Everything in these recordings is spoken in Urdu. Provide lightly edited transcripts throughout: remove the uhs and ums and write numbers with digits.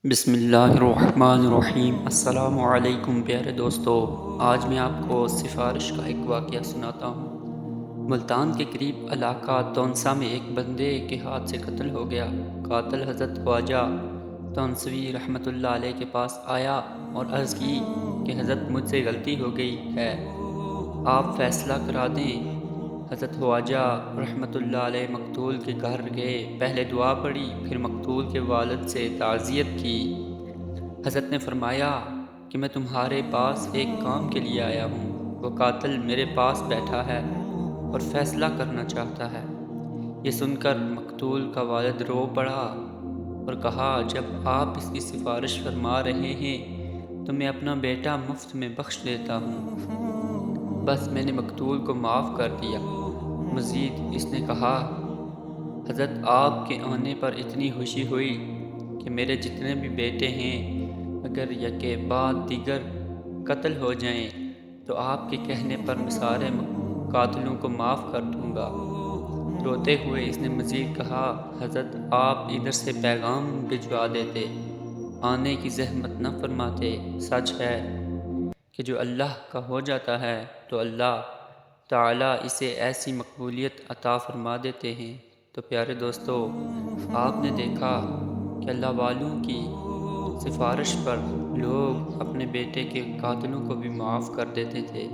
بسم اللہ الرحمن الرحیم۔ السلام علیکم پیارے دوستو، آج میں آپ کو سفارش کا ایک واقعہ سناتا ہوں۔ ملتان کے قریب علاقہ تونسا میں ایک بندے کے ہاتھ سے قتل ہو گیا۔ قاتل حضرت خواجہ تونسوی رحمۃ اللہ علیہ کے پاس آیا اور عرض کی کہ حضرت مجھ سے غلطی ہو گئی ہے، آپ فیصلہ کرا دیں۔ حضرت خواجہ رحمۃ اللہ علیہ مقتول کے گھر گئے، پہلے دعا پڑھی، پھر مقتول کے والد سے تعزیت کی۔ حضرت نے فرمایا کہ میں تمہارے پاس ایک کام کے لیے آیا ہوں۔ وہ قاتل میرے پاس بیٹھا ہے اور فیصلہ کرنا چاہتا ہے۔ یہ سن کر مقتول کا والد رو پڑا اور کہا، جب آپ اس کی سفارش فرما رہے ہیں تو میں اپنا بیٹا مفت میں بخش دیتا ہوں، بس میں نے مقتول کو معاف کر دیا۔ مزید اس نے کہا، حضرت آپ کے آنے پر اتنی خوشی ہوئی کہ میرے جتنے بھی بیٹے ہیں اگر یکے بعد دیگر قتل ہو جائیں تو آپ کے کہنے پر میں سارے قاتلوں کو معاف کر دوں گا۔ روتے ہوئے اس نے مزید کہا، حضرت آپ ادھر سے پیغام بھجوا دیتے، آنے کی زحمت نہ فرماتے۔ سچ ہے کہ جو اللہ کا ہو جاتا ہے تو اللہ تعالیٰ اسے ایسی مقبولیت عطا فرما دیتے ہیں۔ تو پیارے دوستو، آپ نے دیکھا کہ اللہ والوں کی سفارش پر لوگ اپنے بیٹے کے قاتلوں کو بھی معاف کر دیتے تھے۔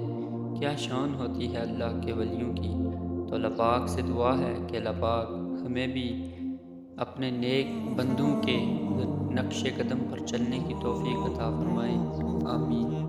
کیا شان ہوتی ہے اللہ کے ولیوں کی۔ تو اللہ پاک سے دعا ہے کہ اللہ پاک ہمیں بھی اپنے نیک بندوں کے نقش قدم پر چلنے کی توفیق عطا فرمائے۔ آمین۔